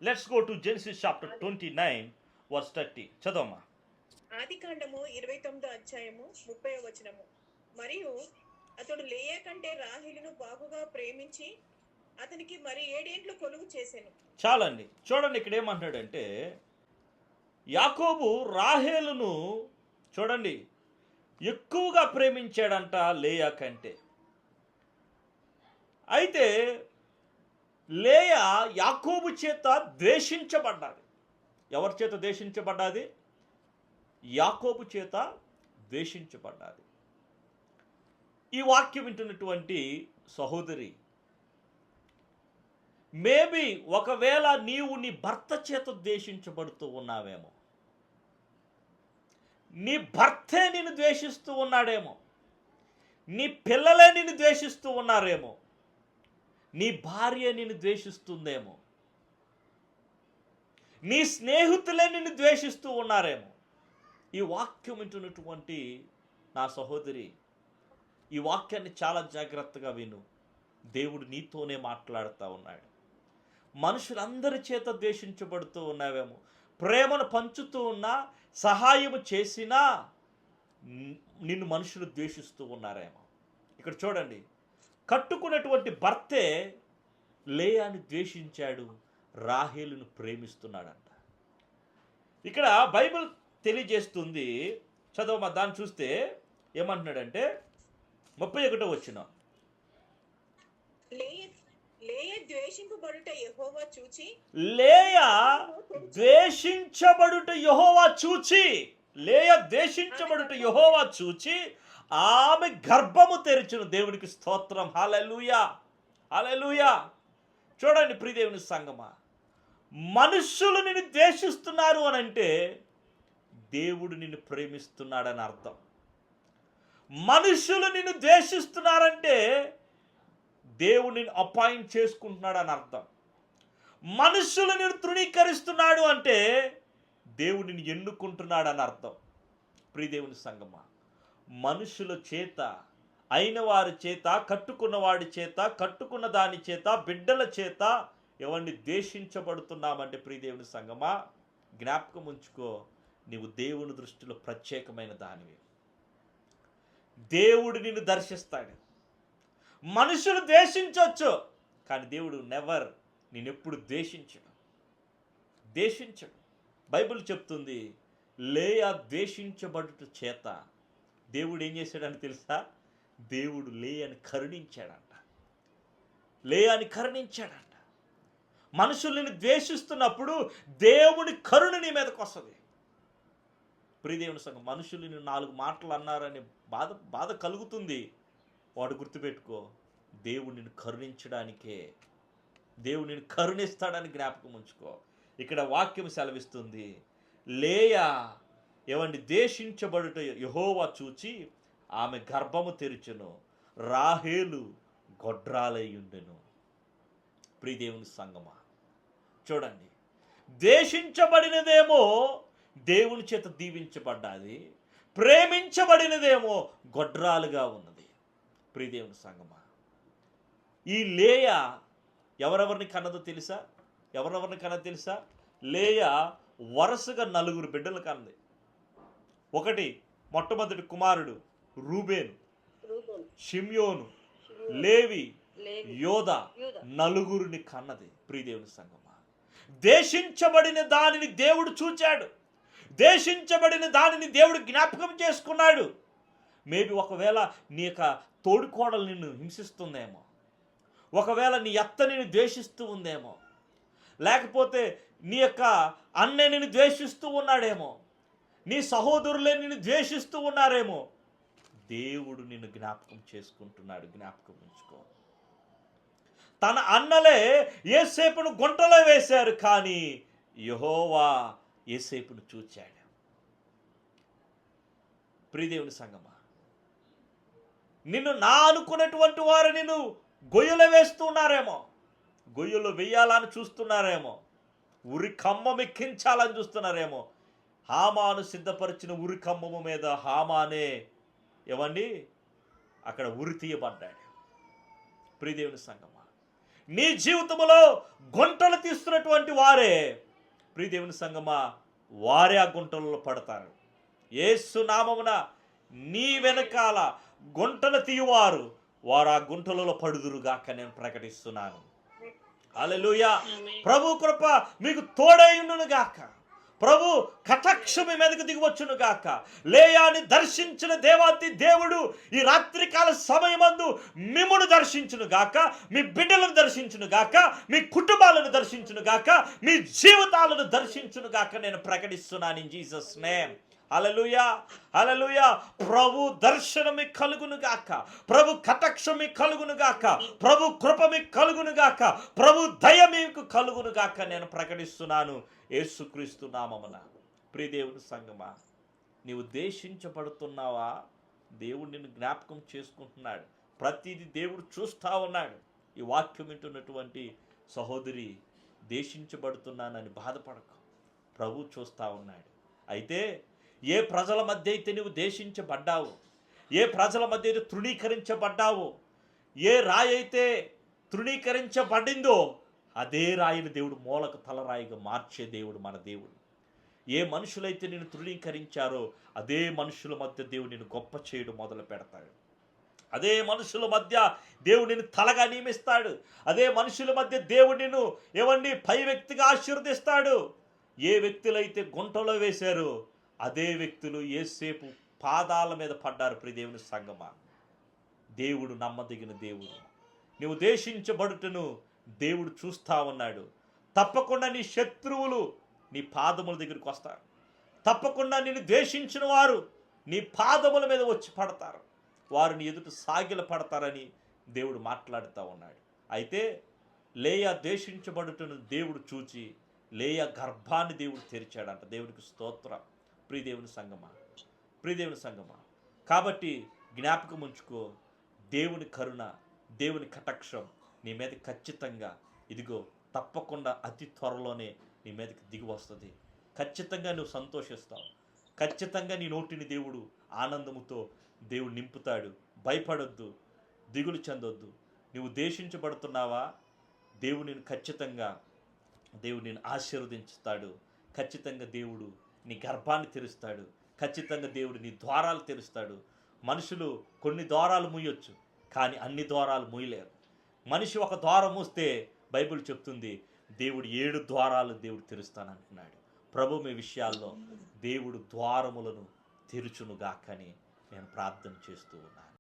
Let's go to Genesis chapter 29 verse 30. చదవమ్మా. ఆది కాండము 29 అధ్యాయము 30 వచనము. మరియు అతడు లేయా కంటే రాహేలును బాగుగా ప్రేమించి అతనికి మరి 7 ఏండ్లు కొలువు చేసెను. చాలండి. చూడండి ఇక్కడ ఏమంటాడంటే, యాకోబు రాహేలును చూడండి ఎక్కువగా ప్రేమించాడంట లేయా కంటే. అయితే లేయా యాకోబు చేత ద్వేషించబడ్డాది. ఎవరి చేత ద్వేషించబడ్డాది? యాకోబు చేత ద్వేషించబడ్డాది. ఈ వాక్యం వింటున్నటువంటి సహోదరి, మేబీ ఒకవేళ నీవు నీ భర్త చేత ద్వేషించబడుతూ ఉన్నావేమో, నీ భర్తే నిన్ను ద్వేషిస్తూ ఉన్నాడేమో, నీ పిల్లలే నిన్ను ద్వేషిస్తూ ఉన్నారేమో, నీ భార్య నిన్ను ద్వేషిస్తుందేమో, నీ స్నేహితులే నిన్ను ద్వేషిస్తూ ఉన్నారేమో. ఈ వాక్యం వింటున్నటువంటి నా సహోదరి, ఈ వాక్యాన్ని చాలా జాగ్రత్తగా విను. దేవుడు నీతోనే మాట్లాడుతూ ఉన్నాడు. మనుషులందరి చేత ద్వేషించబడుతూ ఉన్నావేమో, ప్రేమను పంచుతూ ఉన్నా, సహాయము చేసినా నిన్ను మనుషులు ద్వేషిస్తూ ఉన్నారేమో. ఇక్కడ చూడండి, కట్టుకున్నటువంటి భర్తే లేయాని ద్వేషించాడు, రాహేలును ప్రేమిస్తున్నాడంట. ఇక్కడ బైబిల్ తెలియజేస్తుంది. చదవమా, దాన్ని చూస్తే ఏమంటున్నాడంటే 31వ వచనం. లేయా ద్వేషింపబడుట యెహోవా చూచి, లేయా ద్వేషించబడుట యెహోవా చూచి, లేయా ద్వేషించబడుట యెహోవా చూచి ఆమె గర్భము తెరిచును. దేవునికి స్తోత్రం. హల్లెలూయా, హల్లెలూయా. చూడండి ప్రియదేవుని సంగమా, మనుషులు నిన్ను ద్వేషిస్తున్నారు అని అంటే దేవుడు నిన్ను ప్రేమిస్తున్నాడని అర్థం. మనుషులు నిన్ను ద్వేషిస్తున్నారంటే దేవుడు నిన్ను అపాయింట్ చేసుకుంటున్నాడని అర్థం. మనుషులు నిన్ను తృణీకరిస్తున్నాడు అంటే దేవుడు నిన్ను ఎన్నుకుంటున్నాడని అర్థం. ప్రియదేవుని సంగమా, మనుషుల చేత, అయిన వారి చేత, కట్టుకున్న వాడి చేత, కట్టుకున్న దాని చేత, బిడ్డల చేత ఎవరిని ద్వేషించబడుతున్నామంటే ప్రియదేవుని సంగమా, జ్ఞాపకం ఉంచుకో, నీవు దేవుని దృష్టిలో ప్రత్యేకమైన దానివి. దేవుడు నిన్ను దర్శిస్తాడు. మనుషులు ద్వేషించవచ్చు, కానీ దేవుడు నెవర్, నేనెప్పుడు ద్వేషించడు. బైబిల్ చెప్తుంది, లేయా ద్వేషించబడుట చేత దేవుడు ఏం చేశాడని తెలుసా? దేవుడు లేయాని కరుణించాడంట. మనుషుల్ని ద్వేషిస్తున్నప్పుడు దేవుని కరుణ నీ మీదకి వస్తుంది. ప్రియదేవుని సంగం, మనుషులు నిన్ను 4 మాటలు అన్నారని బాధ కలుగుతుంది. వాడు గుర్తుపెట్టుకో, దేవుడు నిన్ను కరుణించడానికే, దేవుడు నిన్ను కరుణిస్తాడని జ్ఞాపకం ఉంచుకో. ఇక్కడ వాక్యం సెలవిస్తుంది, లేయా ఎవరిని ద్వేషించబడుట యెహోవా చూచి ఆమె గర్భము తెరిచెను, రాహేలు గొడ్రాలయ్యుండెను. ప్రియదేవుని సంగమా, చూడండి, ద్వేషించబడినదేమో దేవుని చేత దీవించబడ్డాది, ప్రేమించబడినదేమో గొడ్రాలుగా ఉన్నది. ప్రియదేవుని సంగమా, ఈ లేయా ఎవరెవరిని కన్నదో తెలుసా? లేయా వరుసగా 4 బిడ్డలు కన్నది. మొట్టమొదటి కుమారుడు రూబేను, షిమ్యోను, లేవి, యోదా, 4 కన్నది. ప్రియదేవుని సంగమా, దేశించబడిన దానిని దేవుడు చూచాడు, దేశించబడిన దానిని దేవుడు జ్ఞాపకం చేసుకున్నాడు. మేబీ ఒకవేళ నీ యొక్క తోడుకోడలు నిన్ను హింసిస్తుందేమో, ఒకవేళ నీ అత్త నిన్ను ద్వేషిస్తూ ఉందేమో, లేకపోతే నీ యొక్క అన్నయ్య నిన్ను ద్వేషిస్తూ ఉన్నాడేమో, నీ సహోదరులే నిన్ను ద్వేషిస్తూ ఉన్నారేమో. దేవుడు నిన్ను జ్ఞాపకం చేసుకుంటున్నాడు. జ్ఞాపకం ఉంచుకో. తన అన్నలే యోసేపును గుంటలో వేశారు, కానీ యెహోవా యోసేపును చూచాడు. ప్రియదేవుని సంగమా, నిన్ను నా అనుకున్నటువంటి వారు నిన్ను గొయ్యలో వేస్తున్నారేమో, గొయ్యలో వెయ్యాలని చూస్తున్నారేమో, ఉరి కమ్మం ఎక్కించాలని చూస్తున్నారేమో. హామాను సిద్ధపరిచిన ఉరి కమ్మము మీద హామానే అక్కడ ఉరి తీయబడ్డాడు. ప్రియదేవుని సంగమా, నీ జీవితంలో గుంటలు తీస్తున్నటువంటి వారే, ప్రియ దేవుని సంగమా, వారే ఆ గుంటలలో పడతారు. యేసు నామమున నీ వెనకాల గుంటలు తీయువారు వారు ఆ గుంటలలో పడుదురుగాక నేను ప్రకటిస్తున్నాను. హల్లెలూయా. ప్రభు కృప మీకు తోడైయుండును గాక. ప్రభు కటాక్షం మీ మీదకు దిగివచ్చును గాక. లేయాని దర్శించిన దేవాతి దేవుడు ఈ రాత్రికాల సమయమందు మిమ్మును దర్శించును గాక, మీ బిడ్డలను దర్శించును గాక, మీ కుటుంబాలను దర్శించును గాక, మీ జీవితాలను దర్శించును గాక నేను ప్రకటిస్తున్నాను ఇన్ జీసస్ నేమ్. హల్లెలూయా, హల్లెలూయా. ప్రభు దర్శనం మీకు కలుగును గాక, ప్రభు కటాక్షం మీకు కలుగును గాక, ప్రభు కృప మీకు కలుగును గాక, ప్రభు దయ మీకు కలుగును గాక నేను ప్రకటిస్తున్నాను యేసుక్రీస్తు నామమున. ప్రియ దేవుని సంగమా, నీవు దేశించబడుతున్నావా? దేవుడు నిన్ను జ్ఞాపకం చేసుకుంటున్నాడు. ప్రతిదీ దేవుడు చూస్తూ ఉన్నాడు. ఈ వాక్యం వింటున్నటువంటి సహోదరి, దేశించబడుతున్నానని బాధపడకు, ప్రభు చూస్తూ ఉన్నాడు. అయితే ఏ ప్రజల మధ్య అయితే నువ్వు దేశించబడ్డావు, ఏ ప్రజల మధ్య అయితే తృణీకరించబడ్డావో, ఏ రాయి అయితే తృణీకరించబడిందో అదే రాయిని దేవుడు మూలకు తలరాయిగా మార్చే దేవుడు మన దేవుడు. ఏ మనుషులైతే నిన్ను తృణీకరించారో అదే మనుషుల మధ్య దేవుడు నిన్ను గొప్ప చేయడం మొదలు పెడతాడు. అదే మనుషుల మధ్య దేవుడు నిన్ను తలగా నియమిస్తాడు. అదే మనుషుల మధ్య దేవుడు నిన్ను ఏమండి పై వ్యక్తిగా ఆశీర్వదిస్తాడు. ఏ వ్యక్తులైతే గుంటలో వేశారో అదే వ్యక్తులు యేసేపు పాదాల మీద పడ్డారు. ప్రియ దేవుని సంగమా, దేవుడు నమ్మదగిన దేవుడు. నువ్వు దేశించబడుటను దేవుడు చూస్తా ఉన్నాడు. తప్పకుండా నీ శత్రువులు నీ పాదముల దగ్గరికి వస్తారు. తప్పకుండా నిన్ను ద్వేషించిన వారు నీ పాదముల మీద వచ్చి పడతారు. వారు నీ ఎదుట సాగిల పడతారని దేవుడు మాట్లాడుతూ ఉన్నాడు. అయితే లేయా ద్వేషించబడుటను దేవుడు చూచి లేయా గర్భాన్ని దేవుడు తెరిచాడంట. దేవుడికి స్తోత్రం. ప్రియదేవుని సంగమా, ప్రియదేవుని సంగమా, కాబట్టి జ్ఞాపకం ఉంచుకో, దేవుని కరుణ, దేవుని కటాక్షం నీ మీద ఖచ్చితంగా ఇదిగో తప్పకుండా అతి త్వరలోనే నీ మీదకి దిగి వస్తుంది. ఖచ్చితంగా నువ్వు సంతోషిస్తావు. ఖచ్చితంగా నీ నోటిని దేవుడు ఆనందముతో దేవుడు నింపుతాడు. భయపడొద్దు, దిగులు చెందొద్దు. నువ్వు దేశించబడుతున్నావా? దేవుడు నేను ఖచ్చితంగా దేవుడు నేను ఆశీర్వదించుతాడు. ఖచ్చితంగా దేవుడు నీ గర్భాన్ని తెరుస్తాడు. ఖచ్చితంగా దేవుడు నీ ద్వారాలు తెరుస్తాడు. మనుషులు కొన్ని ద్వారాలు మూయొచ్చు, కానీ అన్ని ద్వారాలు మూయలేరు. మనిషి ఒక ద్వారం మూస్తే బైబిల్ చెప్తుంది దేవుడు 7 ద్వారాలు దేవుడు తెరుస్తానంటున్నాడు. ప్రభు మీ విషయాల్లో దేవుడు ద్వారములను తెరుచునుగాకని నేను ప్రార్థన చేస్తూ ఉన్నాను.